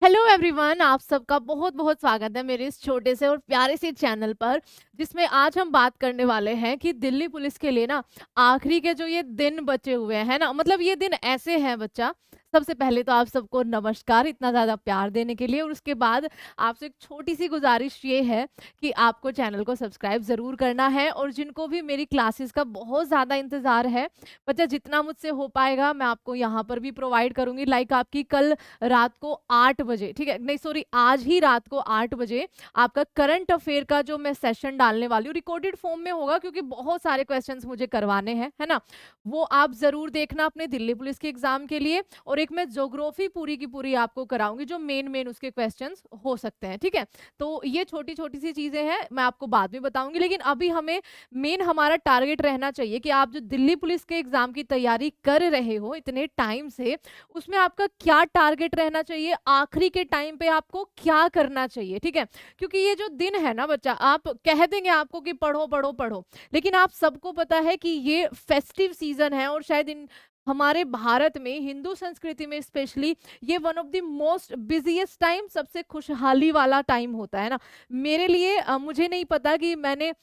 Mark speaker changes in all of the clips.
Speaker 1: Hello everyone, आप सबका बहुत बहुत स्वागत है मेरे इस छोटे से और प्यारे से चैनल पर, जिसमें आज हम बात करने वाले हैं कि दिल्ली पुलिस के लिए ना आखिरी के जो ये दिन बचे हुए हैं ना, मतलब ये दिन ऐसे हैं बच्चा। सबसे पहले तो आप सबको नमस्कार इतना ज़्यादा प्यार देने के लिए, और उसके बाद आपसे एक छोटी सी गुजारिश ये है कि आपको चैनल को सब्सक्राइब ज़रूर करना है। और जिनको भी मेरी क्लासेस का बहुत ज़्यादा इंतज़ार है बच्चा, जितना मुझसे हो पाएगा मैं आपको यहाँ पर भी प्रोवाइड करूँगी। लाइक आपकी कल रात को 8 बजे, ठीक है, नहीं सॉरी, आज ही रात को 8 बजे आपका करंट अफेयर का जो मैं सेशन डालने वाली हूँ, रिकॉर्डेड फॉर्म में होगा क्योंकि बहुत सारे क्वेश्चंस मुझे करवाने हैं, है ना। वो आप जरूर देखना अपने दिल्ली पुलिस के एग्जाम के लिए। और एक मैं ज्योग्राफी पूरी की पूरी आपको कराऊंगी, जो मेन मेन उसके क्वेश्चंस हो सकते हैं, ठीक है। तो ये छोटी छोटी सी चीजें हैं, मैं आपको बाद में बताऊंगी, लेकिन अभी हमें मेन हमारा टारगेट रहना चाहिए कि आप जो दिल्ली पुलिस के एग्जाम की तैयारी कर रहे हो इतने टाइम से, उसमें आपका क्या टारगेट रहना चाहिए, आखिरी के टाइम पे आपको क्या करना चाहिए, ठीक है। क्योंकि ये जो दिन है ना बच्चा, आप कह देंगे आपको कि पढ़ो पढ़ो पढ़ो, लेकिन आप सबको पता है कि ये फेस्टिव सीजन है, और शायद इन हमारे भारत में हिंदू संस्कृति में स्पेशली ये one of the most busiest time, सबसे खुशहाली वाला टाइम होता है ना। मेरे लिए मुझे नहीं पता कि मैंने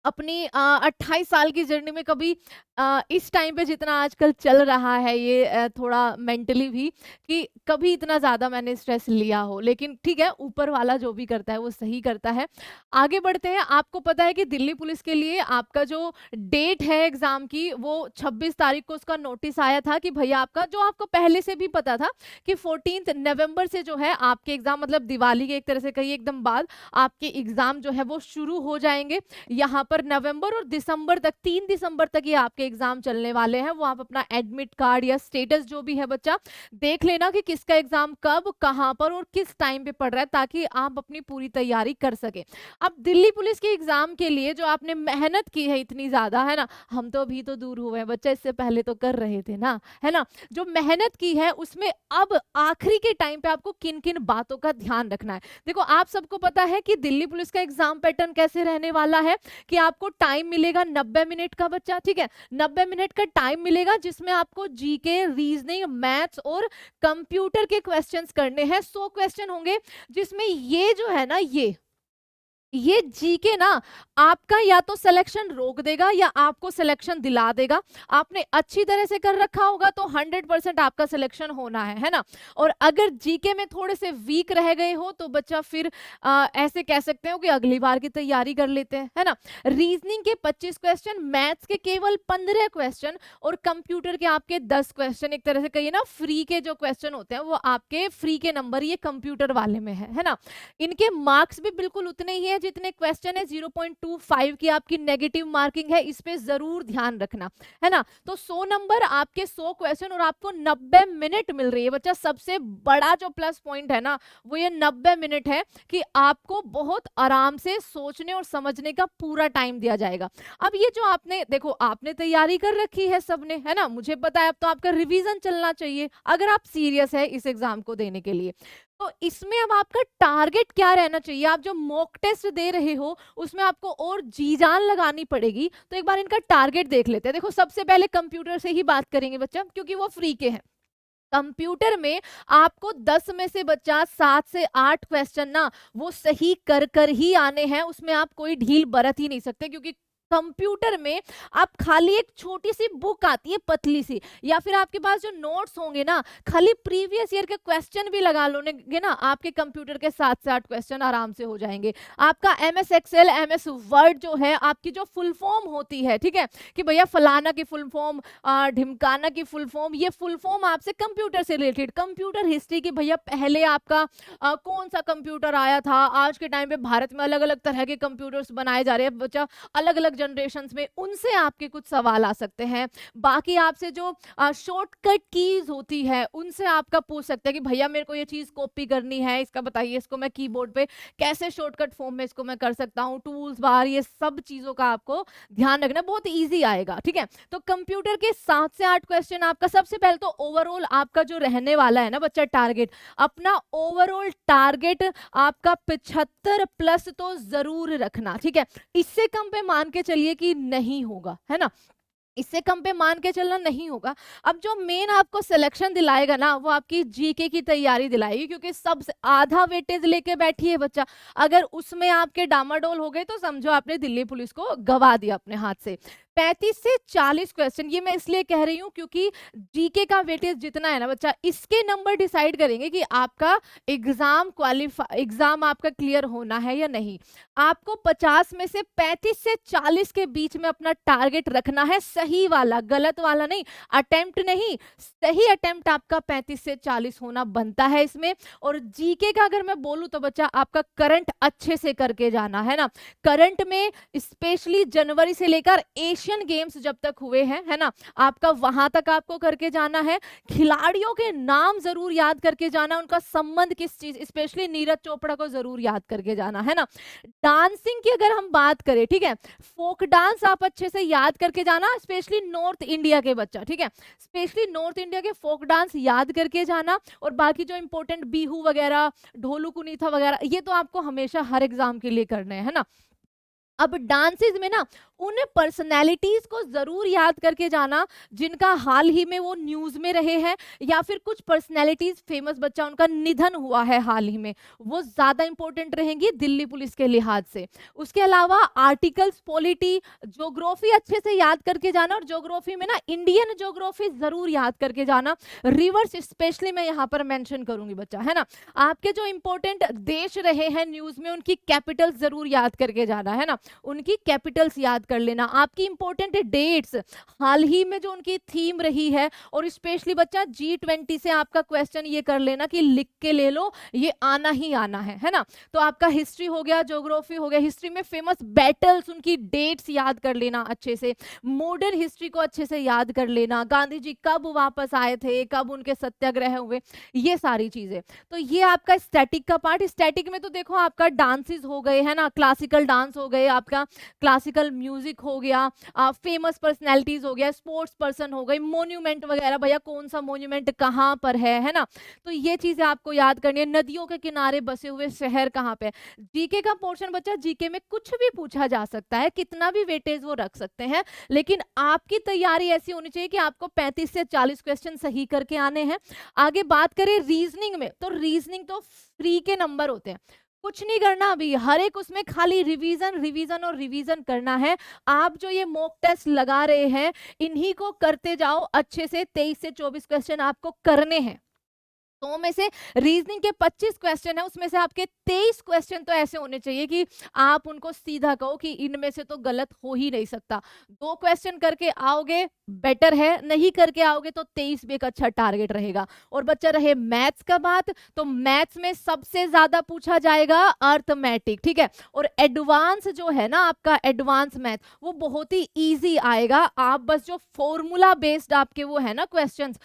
Speaker 1: अपनी 28 साल की जर्नी में कभी इस टाइम पे जितना आजकल चल रहा है ये थोड़ा मेंटली भी, कि कभी इतना ज़्यादा मैंने स्ट्रेस लिया हो। लेकिन ठीक है, ऊपर वाला जो भी करता है वो सही करता है। आगे बढ़ते हैं। आपको पता है कि दिल्ली पुलिस के लिए आपका जो डेट है एग्जाम की, वो 26 तारीख को उसका नोटिस आया था कि भैया आपका, जो आपको पहले से भी पता था कि 14 नवंबर से जो है आपके एग्जाम, मतलब दिवाली के एक तरह से कहिए एकदम बाद, आपके एग्जाम जो है वो शुरू हो जाएंगे। यहाँ पर नवंबर और दिसंबर तक, 3 दिसंबर तक ये आपके एग्जाम चलने वाले हैं। वो आप अपना एडमिट कार्ड या स्टेटस जो भी है बच्चा देख लेना कि किसका एग्जाम कब, कहां पर और किस टाइम पे पड़ रहा है, ताकि आप अपनी पूरी तैयारी कर सके। अब दिल्ली पुलिस के एग्जाम के लिए जो आपने मेहनत की है इतनी ज्यादा, है ना, हम तो अभी तो दूर हुए हैं बच्चा, इससे पहले तो कर रहे थे ना, है ना। जो मेहनत की है उसमें अब आखिरी के टाइम पे आपको किन किन बातों का ध्यान रखना है। देखो, आप सबको पता है कि दिल्ली पुलिस का एग्जाम पैटर्न कैसे रहने वाला है, कि आपको टाइम मिलेगा 90 मिनट का बच्चा, ठीक है। 90 मिनट का टाइम मिलेगा जिसमें आपको जीके, रीजनिंग, मैथ्स और कंप्यूटर के क्वेश्चंस करने हैं। 100 क्वेश्चन होंगे, जिसमें ये जो है ना, ये जीके ना आपका या तो सिलेक्शन रोक देगा या आपको सिलेक्शन दिला देगा। आपने अच्छी तरह से कर रखा होगा तो 100% आपका सिलेक्शन होना है ना। और अगर जीके में थोड़े से वीक रह गए हो तो बच्चा फिर ऐसे कह सकते हो कि अगली बार की तैयारी कर लेते हैं, है ना। रीजनिंग के 25 क्वेश्चन, मैथ्स के केवल 15 क्वेश्चन और कंप्यूटर के आपके 10 क्वेश्चन। एक तरह से कहिए ना, फ्री के जो क्वेश्चन होते हैं वो आपके फ्री के नंबर ये कंप्यूटर वाले में है ना। इनके मार्क्स भी बिल्कुल उतने ही है जितने क्वेश्चन है। 0.25 की आपकी नेगेटिव मार्किंग है, इस पे जरूर ध्यान रखना, है ना। तो 100 नंबर, आपके 100 क्वेश्चन और आपको 90 मिनट मिल रही है बच्चा। सबसे बड़ा जो प्लस पॉइंट है ना, वो ये 90 मिनट है कि आपको बहुत आराम से सोचने और समझने का पूरा टाइम दिया जाएगा। अब ये जो आपने देखो, आपने तैयारी कर रखी है सबने, है ना, मुझे पता है। अब तो आपका रिवीजन चलना चाहिए अगर आप सीरियस है इस एग्जाम को देने के लिए। तो इसमें अब आपका टारगेट क्या रहना चाहिए। आप जो मॉक टेस्ट दे रहे हो उसमें आपको और जी जान लगानी पड़ेगी। तो एक बार इनका टारगेट देख लेते हैं। देखो, सबसे पहले कंप्यूटर से ही बात करेंगे बच्चा, क्योंकि वो फ्री के हैं। कंप्यूटर में आपको 10 में से बच्चा 7 से 8 क्वेश्चन ना वो सही कर कर ही आने हैं। उसमें आप कोई ढील बरत ही नहीं सकते, क्योंकि कंप्यूटर में आप खाली एक छोटी सी बुक आती है पतली सी, या फिर आपके पास जो नोट्स होंगे ना, खाली प्रीवियस ईयर के क्वेश्चन भी लगा लोगे ना, आपके कंप्यूटर के 7 से 8 क्वेश्चन आराम से हो जाएंगे। आपका एमएस एक्सेल, एमएस वर्ड जो है, आपकी जो फुल फॉर्म होती है, ठीक है, कि भैया फलाना की फुल फॉर्म, ढिमकाना की फुल फॉर्म, ये फुल फॉर्म आपसे कंप्यूटर से रिलेटेड, कंप्यूटर हिस्ट्री की, भैया पहले आपका कौन सा कंप्यूटर आया था। आज के टाइम पे भारत में अलग अलग तरह के कंप्यूटर्स बनाए जा रहे हैं बच्चा, अलग अलग जनरेशंस में, उनसे आपके कुछ सवाल आ सकते हैं। बाकी आपसे जो शॉर्टकट कीज होती है उनसे आपका पूछ सकते हैं कि भैया मेरे को ये चीज कॉपी करनी है, इसका बताइए, इसको मैं कीबोर्ड पे कैसे शॉर्टकट फॉर्म में इसको मैं कर सकता हूँ, टूल्स बार, ये सब चीजों का आपको ध्यान रखना, बहुत ईजी आएगा, ठीक है। तो कंप्यूटर के 7 से 8 क्वेश्चन आपका, सबसे पहले तो ओवरऑल आपका जो रहने वाला है ना बच्चा टारगेट, अपना ओवरऑल टारगेट आपका 75 प्लस तो जरूर रखना, ठीक है। इससे कम पे मान के चलिए कि नहीं होगा, है ना। इससे कम पे मान के चलना नहीं होगा। अब जो मेन आपको सिलेक्शन दिलाएगा ना, वो आपकी जीके की तैयारी दिलाएगी, क्योंकि सबसे आधा वेटेज लेके बैठी है बच्चा। अगर उसमें आपके डामाडोल हो गए तो समझो आपने दिल्ली पुलिस को गवा दिया अपने हाथ से। 35 से 40 क्वेश्चन, ये मैं इसलिए कह रही हूँ क्योंकि जीके का वेटेज जितना है ना बच्चा, इसके नंबर डिसाइड करेंगे कि आपका एग्जाम आपका क्लियर होना है या नहीं। आपको 50 में से 35 से 40 के बीच में अपना टारगेट रखना है, सही वाला, गलत वाला नहीं, अटेम्प्ट नहीं, सही अटेम्प्ट आपका 35 से 40 होना बनता है इसमें। और जीके का अगर मैं बोलूं तो बच्चा आपका करंट अच्छे से करके जाना है ना। करंट में स्पेशली जनवरी से लेकर एशियन गेम्स जब तक हुए हैं, है ना, आपका वहां तक आपको करके जाना है। खिलाड़ियों के नाम जरूर याद करके जाना, उनका संबंध किस चीज, स्पेशली नीरज चोपड़ा को जरूर याद करके जाना, है ना। डांसिंग की अगर हम बात करें, ठीक है, फोक डांस आप अच्छे से याद करके जाना, स्पेशली नॉर्थ इंडिया के बच्चा, ठीक है, स्पेशली नॉर्थ इंडिया के फोक डांस याद करके जाना। और बाकी जो इंपॉर्टेंट बिहू वगैरह, ढोलू कुनीथा वगैरह, ये तो आपको हमेशा हर एग्जाम के लिए करने हैं, है ना। अब डांसेस में ना उन पर्सनैलिटीज को जरूर याद करके जाना जिनका हाल ही में वो न्यूज में रहे हैं, या फिर कुछ पर्सनैलिटीज फेमस बच्चा उनका निधन हुआ है हाल ही में, वो ज्यादा इंपॉर्टेंट रहेंगी दिल्ली पुलिस के लिहाज से। उसके अलावा आर्टिकल्स, पॉलिटी, ज्योग्राफी अच्छे से याद करके जाना, और ज्योग्राफी में ना इंडियन ज्योग्राफी जरूर याद करके जाना। रिवर्स स्पेशली मैं यहाँ पर मेंशन करूंगी बच्चा, है ना। आपके जो इंपॉर्टेंट देश रहे हैं न्यूज में, उनकी कैपिटल्स जरूर याद करके जाना, है ना, उनकी कैपिटल्स याद कर लेना। आपकी इंपॉर्टेंट डेट्स, हाल ही में जो उनकी थीम रही है, और स्पेशली बच्चा G20 से आपका क्वेश्चन ये कर लेना कि लिख के ले लो, ये आना ही आना है ना। तो आपका हिस्ट्री हो गया, ज्योग्राफी हो गया, हिस्ट्री में फेमस बैटल्स, उनकी डेट्स याद कर लेना अच्छे से। मॉडर्न हिस्ट्री को अच्छे से याद कर लेना, गांधी जी कब वापस आए थे, कब उनके सत्याग्रह हुए, ये सारी चीजें। तो ये आपका स्टैटिक का पार्ट। स्टैटिक में तो देखो आपका डांसेस हो गए, है ना, क्लासिकल डांस हो गए, आपका क्लासिकल म्यूजिक हो गया, फेमस पर्सनैलिटीज हो गया, स्पोर्ट्स पर्सन हो गई, मोन्यूमेंट वगैरह, भैया कौन सा मोन्यूमेंट कहाँ पर है ना। तो ये चीजें आपको याद करनी है। नदियों के किनारे बसे हुए शहर कहाँ पे। जीके का पोर्शन बच्चा, जीके में कुछ भी पूछा जा सकता है, कितना भी वेटेज वो रख सकते हैं, लेकिन आपकी तैयारी ऐसी होनी चाहिए कि आपको 35 से 40 क्वेश्चन सही करके आने हैं। आगे बात करें रीजनिंग में, तो रीजनिंग तो फ्री के नंबर होते हैं, कुछ नहीं करना अभी, हर एक उसमें खाली रिवीजन रिवीजन और रिवीजन करना है। आप जो ये मॉक टेस्ट लगा रहे हैं, इन्हीं को करते जाओ अच्छे से। 23 से 24 क्वेश्चन आपको करने हैं। तो में से रीजनिंग के 25 क्वेश्चन है, उसमें से आपके 23 क्वेश्चन तो ऐसे होने चाहिए कि आप उनको सीधा कहो कि इनमें से तो गलत हो ही नहीं सकता। 2 क्वेश्चन करके आओगे बेटर है, नहीं करके आओगे तो 23 भी एक अच्छा टारगेट रहेगा। और बच्चा रहे मैथ्स का बात, तो मैथ्स में सबसे ज्यादा पूछा जाएगा अर्थमेटिक, ठीक है। और एडवांस जो है ना आपका एडवांस मैथ, वो बहुत ही इजी आएगा। आप बस जो फॉर्मूला बेस्ड आपके वो है ना क्वेश्चंस,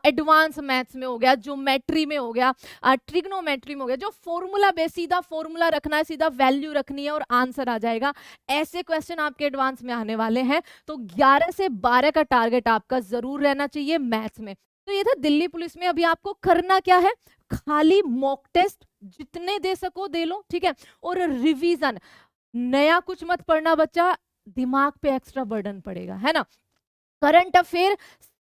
Speaker 1: एडवांस मैथ्स में हो गया, ज्योमेट्री में हो गया, ट्रिग्नोमेट्री में हो गया, जो फॉर्मूला बेस, सीधा फॉर्मूला रखना है, सीधा वैल्यू रखनी है और आंसर आ जाएगा, ऐसे क्वेश्चन आपके एडवांस में आने वाले हैं। तो 11 से 12 का टारगेट आपका जरूर रहना चाहिए मैथ्स में। तो ये था दिल्ली पुलिस में। अभी आपको करना क्या है, खाली मॉक टेस्ट जितने दे सको दे लो, ठीक है, और रिवीजन। नया कुछ मत पढ़ना बच्चा, दिमाग पे एक्स्ट्रा बर्डन पड़ेगा, है ना। करंट अफेयर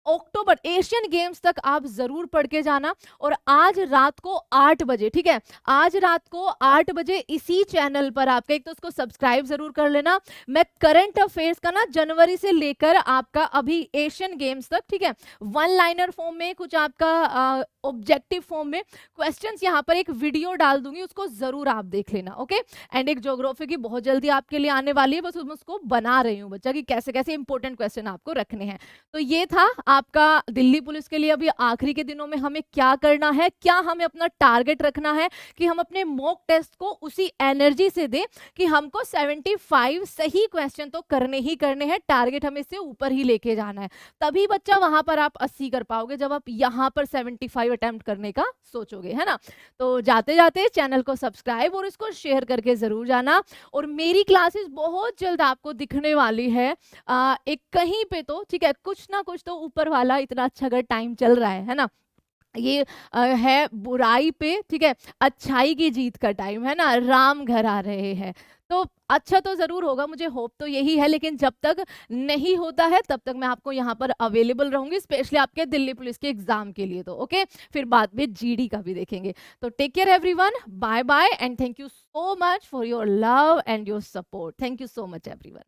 Speaker 1: अक्टूबर एशियन गेम्स तक आप जरूर पढ़ के जाना। और आज रात को 8 बजे, ठीक है, आज रात को 8 बजे इसी चैनल पर आपका, एक तो उसको सब्सक्राइब जरूर कर लेना, मैं करंट अफेयर्स का ना जनवरी से लेकर आपका अभी एशियन गेम्स तक, ठीक है, वन लाइनर फॉर्म में, कुछ आपका ऑब्जेक्टिव फॉर्म में क्वेश्चंस यहाँ पर एक वीडियो डाल दूंगी, उसको जरूर आप देख लेना, ओके। एंड एक ज्योग्राफी की बहुत जल्दी आपके लिए आने वाली है, बस उसको बना रही हूँ बच्चा कि कैसे कैसे इंपॉर्टेंट क्वेश्चन आपको रखने हैं। तो ये था आपका दिल्ली पुलिस के लिए अभी आखिरी के दिनों में हमें क्या करना है, क्या हमें अपना टारगेट रखना है कि हम अपने मॉक टेस्ट को उसी एनर्जी से दें कि हमको 75 सही क्वेश्चन तो करने ही करने हैं, टारगेट हमें इससे ऊपर ही लेके जाना है। तभी बच्चा वहां पर आप 80 कर पाओगे जब आप यहाँ पर 75 अटेम्प्ट करने का सोचोगे, है ना। तो जाते जाते चैनल को सब्सक्राइब और इसको शेयर करके जरूर जाना। और मेरी क्लासेस बहुत जल्द आपको दिखने वाली है, एक कहीं पे तो, ठीक है, कुछ ना कुछ तो ऊपर वाला इतना अच्छा अगर टाइम चल रहा है ना, ये है बुराई पे, ठीक है, अच्छाई की जीत का टाइम, है ना, राम घर आ रहे हैं। तो अच्छा तो ज़रूर होगा, मुझे होप तो यही है, लेकिन जब तक नहीं होता है तब तक मैं आपको यहाँ पर अवेलेबल रहूँगी, स्पेशली आपके दिल्ली पुलिस के एग्ज़ाम के लिए तो, ओके? फिर बाद में जीडी का भी देखेंगे। तो take care everyone, bye bye and thank you so much for your love and your support. Thank you so much everyone.